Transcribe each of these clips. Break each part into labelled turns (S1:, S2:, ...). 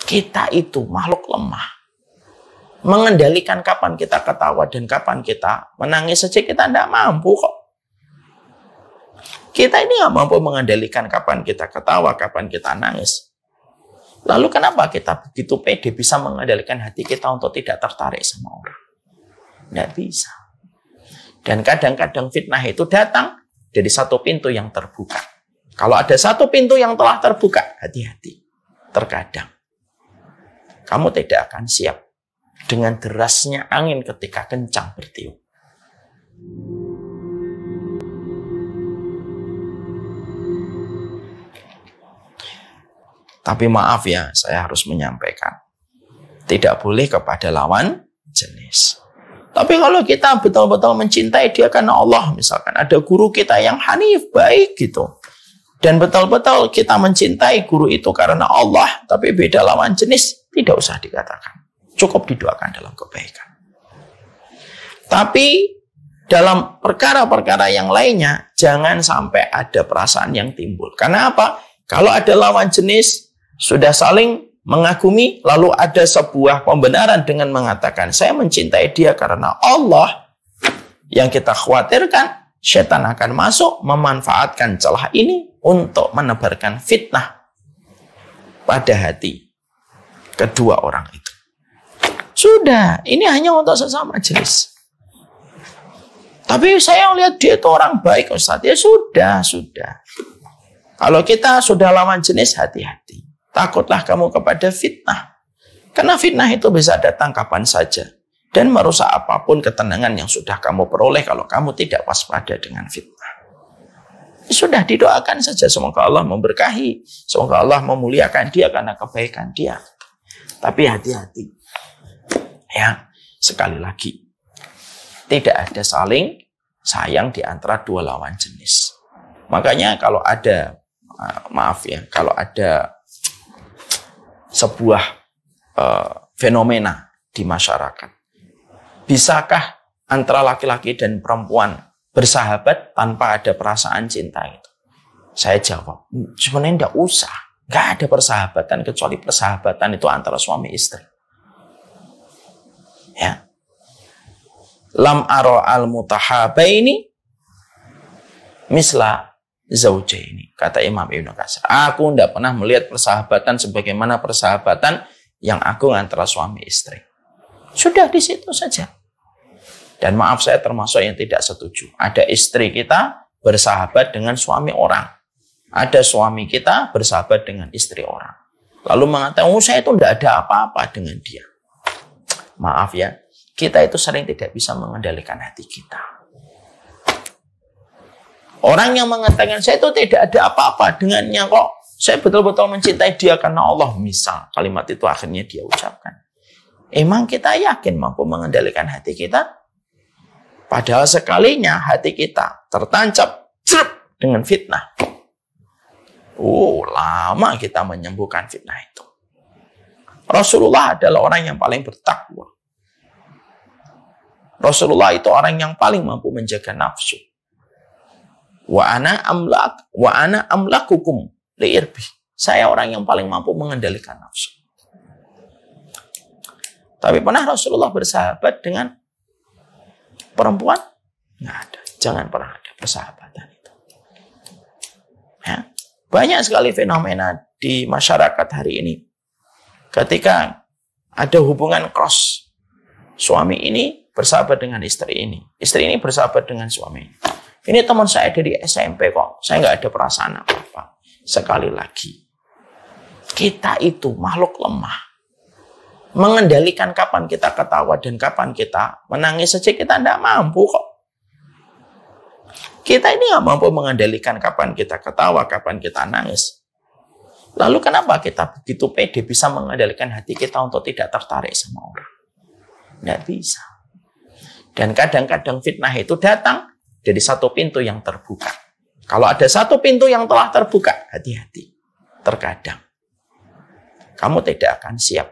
S1: Kita itu makhluk lemah. Mengendalikan kapan kita ketawa dan kapan kita menangis saja kita tidak mampu kok. Kita ini nggak mampu mengendalikan kapan kita ketawa, kapan kita nangis. Lalu kenapa kita begitu pede bisa mengendalikan hati kita untuk tidak tertarik sama orang? Tidak bisa. Dan kadang-kadang fitnah itu datang dari satu pintu yang terbuka. Kalau ada satu pintu yang telah terbuka, hati-hati. Terkadang kamu tidak akan siap dengan derasnya angin ketika kencang bertiup. Tapi maaf ya, saya harus menyampaikan. Tidak boleh kepada lawan jenis. Tapi kalau kita betul-betul mencintai dia karena Allah, misalkan ada guru kita yang hanif, baik gitu. Dan betul-betul kita mencintai guru itu karena Allah, tapi beda lawan jenis, tidak usah dikatakan. Cukup didoakan dalam kebaikan. Tapi dalam perkara-perkara yang lainnya, jangan sampai ada perasaan yang timbul. Karena apa? Kalau ada lawan jenis, sudah saling mengagumi, lalu ada sebuah pembenaran dengan mengatakan, saya mencintai dia karena Allah. Yang kita khawatirkan, setan akan masuk, memanfaatkan celah ini untuk menebarkan fitnah pada hati kedua orang itu. Sudah, ini hanya untuk sesama jenis. Tapi saya lihat dia itu orang baik, Ustaz. Ya sudah. Kalau kita sudah lawan jenis, hati-hati. Takutlah kamu kepada fitnah. Karena fitnah itu bisa datang kapan saja. Dan merusak apapun ketenangan yang sudah kamu peroleh kalau kamu tidak waspada dengan fitnah. Sudah didoakan saja. Semoga Allah memberkahi. Semoga Allah memuliakan dia karena kebaikan dia. Tapi hati-hati. Ya, sekali lagi. Tidak ada saling sayang di antara dua lawan jenis. Makanya kalau ada, maaf ya, kalau ada sebuah fenomena di masyarakat, bisakah antara laki-laki dan perempuan bersahabat tanpa ada perasaan cinta itu? Saya jawab, sebenarnya tidak usah. Nggak ada persahabatan kecuali persahabatan itu antara suami istri. Ya. Lam aro al mutahabaini misla zaujaini, kata Imam Ibnu Katsir. Aku tidak pernah melihat persahabatan sebagaimana persahabatan yang agung antara suami istri. Sudah di situ saja. Dan maaf, saya termasuk yang tidak setuju. Ada istri kita bersahabat dengan suami orang. Ada suami kita bersahabat dengan istri orang. Lalu mengatakan, saya itu tidak ada apa-apa dengan dia. Maaf ya, kita itu sering tidak bisa mengendalikan hati kita. Orang yang mengatakan, saya itu tidak ada apa-apa dengannya kok. Saya betul-betul mencintai dia karena Allah. Misal, kalimat itu akhirnya dia ucapkan. Emang kita yakin mampu mengendalikan hati kita? Padahal sekalinya hati kita tertancap dengan fitnah. Lama kita menyembuhkan fitnah itu. Rasulullah adalah orang yang paling bertakwa. Rasulullah itu orang yang paling mampu menjaga nafsu. Wa ana amlakukum liirbi. Saya orang yang paling mampu mengendalikan nafsu. Tapi pernah Rasulullah bersahabat dengan perempuan? Nggak ada. Jangan pernah ada persahabatan itu. Ya. Banyak sekali fenomena di masyarakat hari ini. Ketika ada hubungan cross, suami ini bersahabat dengan istri ini. Istri ini bersahabat dengan suami ini. Ini teman saya dari SMP kok. Saya nggak ada perasaan apa-apa. Sekali lagi, kita itu makhluk lemah. Mengendalikan kapan kita ketawa dan kapan kita menangis saja kita tidak mampu kok. Kita ini nggak mampu mengendalikan kapan kita ketawa, kapan kita nangis. Lalu kenapa kita begitu pede bisa mengendalikan hati kita untuk tidak tertarik sama orang? Tidak bisa. Dan kadang-kadang fitnah itu datang dari satu pintu yang terbuka. Kalau ada satu pintu yang telah terbuka, hati-hati. Terkadang kamu tidak akan siap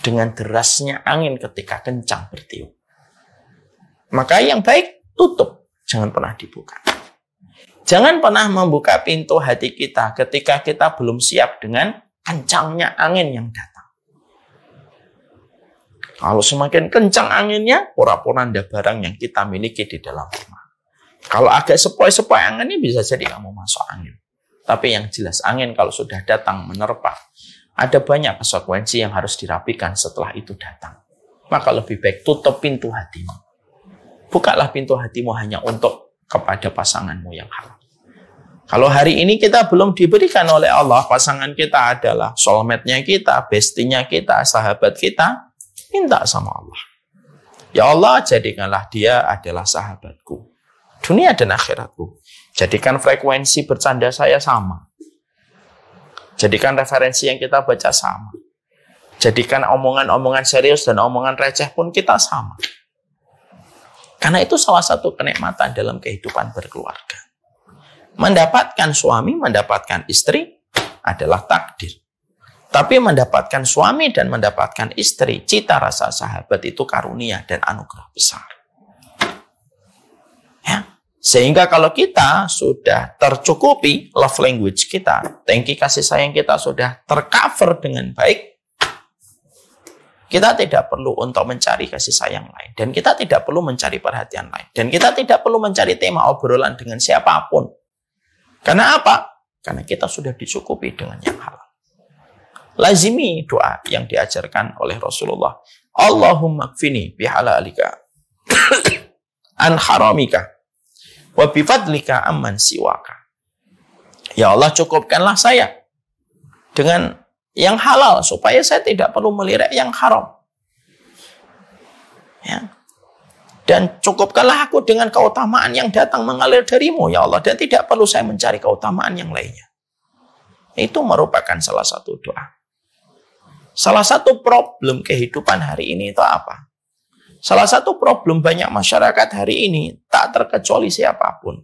S1: dengan derasnya angin ketika kencang bertiup. Maka yang baik, tutup. Jangan pernah dibuka. Jangan pernah membuka pintu hati kita ketika kita belum siap dengan kencangnya angin yang datang. Kalau semakin kencang anginnya, porak-poranda barang yang kita miliki di dalam rumah. Kalau agak sepoi-sepoi anginnya, bisa jadi kamu masuk angin. Tapi yang jelas, angin kalau sudah datang menerpa, ada banyak konsekuensi yang harus dirapikan setelah itu datang. Maka lebih baik tutup pintu hatimu. Bukalah pintu hatimu hanya untuk kepada pasanganmu yang halal. Kalau hari ini kita belum diberikan oleh Allah, pasangan kita adalah soulmate-nya kita, bestie-nya kita, sahabat kita, minta sama Allah. Ya Allah, jadikanlah dia adalah sahabatku. Dunia dan akhiratku. Jadikan frekuensi bercanda saya sama. Jadikan referensi yang kita baca sama. Jadikan omongan-omongan serius dan omongan receh pun kita sama. Karena itu salah satu kenikmatan dalam kehidupan berkeluarga. Mendapatkan suami, mendapatkan istri adalah takdir. Tapi mendapatkan suami dan mendapatkan istri, cita rasa sahabat itu karunia dan anugerah besar. Ya. Sehingga kalau kita sudah tercukupi love language kita, tangki kasih sayang kita sudah tercover dengan baik, kita tidak perlu untuk mencari kasih sayang lain. Dan kita tidak perlu mencari perhatian lain. Dan kita tidak perlu mencari tema obrolan dengan siapapun. Karena apa? Karena kita sudah dicukupi dengan yang halal. Lazimi doa yang diajarkan oleh Rasulullah. Allahumma kfini bihalalika an haramika wa bifadlika amman siwaka. Ya Allah, cukupkanlah saya dengan yang halal supaya saya tidak perlu melirik yang haram. Ya. Dan cukupkanlah aku dengan keutamaan yang datang mengalir darimu, ya Allah. Dan tidak perlu saya mencari keutamaan yang lainnya. Itu merupakan salah satu doa. Salah satu problem kehidupan hari ini itu apa? Salah satu problem banyak masyarakat hari ini, tak terkecuali siapapun.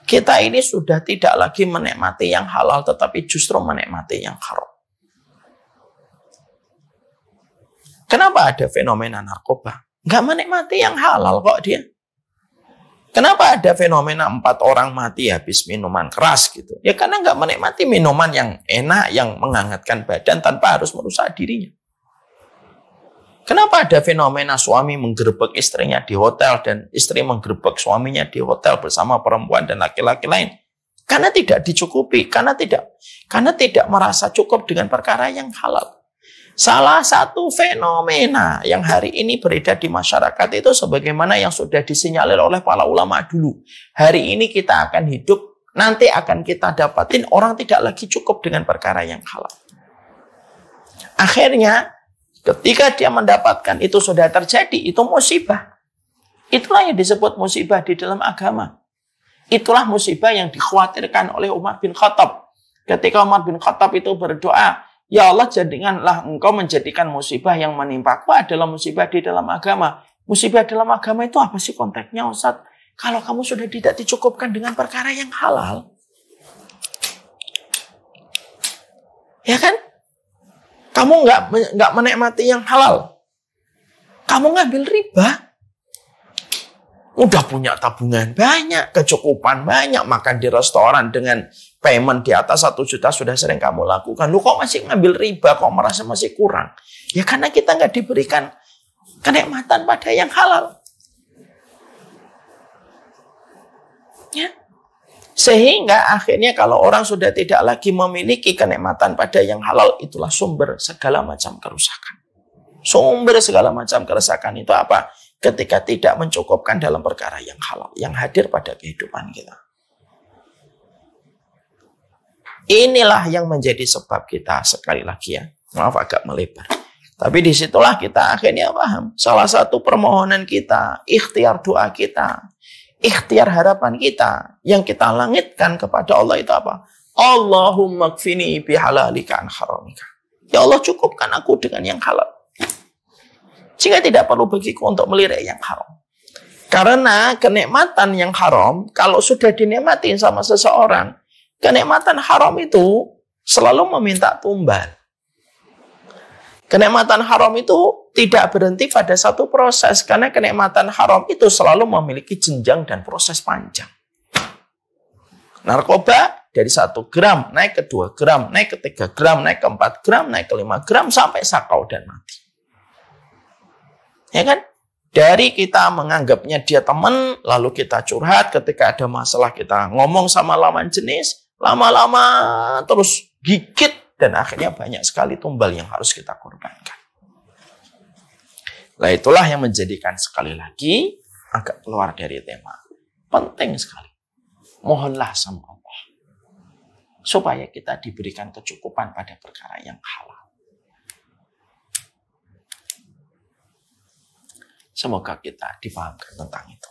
S1: Kita ini sudah tidak lagi menikmati yang halal, tetapi justru menikmati yang haram. Kenapa ada fenomena narkoba? Nggak menikmati yang halal kok dia. Kenapa ada fenomena 4 orang mati habis minuman keras gitu? Ya karena nggak menikmati minuman yang enak, yang menghangatkan badan tanpa harus merusak dirinya. Kenapa ada fenomena suami menggerebek istrinya di hotel dan istri menggerebek suaminya di hotel bersama perempuan dan laki-laki lain? Karena tidak dicukupi, karena tidak merasa cukup dengan perkara yang halal. Salah satu fenomena yang hari ini beredar di masyarakat itu sebagaimana yang sudah disinyalir oleh para ulama dulu. Hari ini kita akan hidup, nanti akan kita dapatin orang tidak lagi cukup dengan perkara yang halal. Akhirnya, ketika dia mendapatkan itu sudah terjadi, itu musibah. Itulah yang disebut musibah di dalam agama. Itulah musibah yang dikhawatirkan oleh Umar bin Khattab. Ketika Umar bin Khattab itu berdoa, ya Allah, jadikanlah engkau menjadikan musibah yang menimpaku adalah musibah di dalam agama. Musibah dalam agama itu apa sih konteksnya, Ustaz? Kalau kamu sudah tidak dicukupkan dengan perkara yang halal. Ya kan? Kamu nggak menikmati yang halal. Kamu ngambil riba. Udah punya tabungan banyak, kecukupan banyak, makan di restoran dengan payment di atas 1 juta sudah sering kamu lakukan. Lu kok masih ngambil riba, kok merasa masih kurang? Ya karena kita nggak diberikan kenikmatan pada yang halal. Ya. Sehingga akhirnya kalau orang sudah tidak lagi memiliki kenikmatan pada yang halal, itulah sumber segala macam kerusakan. Sumber segala macam kerusakan itu apa? Ketika tidak mencukupkan dalam perkara yang halal, yang hadir pada kehidupan kita. Inilah yang menjadi sebab kita, sekali lagi ya, maaf agak melebar. Tapi disitulah kita akhirnya paham. Salah satu permohonan kita, ikhtiar doa kita, ikhtiar harapan kita, yang kita langitkan kepada Allah itu apa? Allahumma kfini bihalalika an haramika. Ya Allah, cukupkan aku dengan yang halal. Sehingga tidak perlu bagiku untuk melirik yang haram. Karena kenikmatan yang haram, kalau sudah dinikmatin sama seseorang, kenikmatan haram itu selalu meminta tumbal. Kenikmatan haram itu tidak berhenti pada satu proses. Karena kenikmatan haram itu selalu memiliki jenjang dan proses panjang. Narkoba dari 1 gram, naik ke 2 gram, naik ke 3 gram, naik ke 4 gram, naik ke 5 gram, sampai sakau dan mati. Ya kan? Dari kita menganggapnya dia teman, lalu kita curhat ketika ada masalah, kita ngomong sama lawan jenis, lama-lama terus gigit, dan akhirnya banyak sekali tumbal yang harus kita korbankan. Nah, itulah yang menjadikan sekali lagi agak keluar dari tema. Penting sekali. Mohonlah sama Allah supaya kita diberikan kecukupan pada perkara yang halal. Semoga kita dipahamkan tentang itu.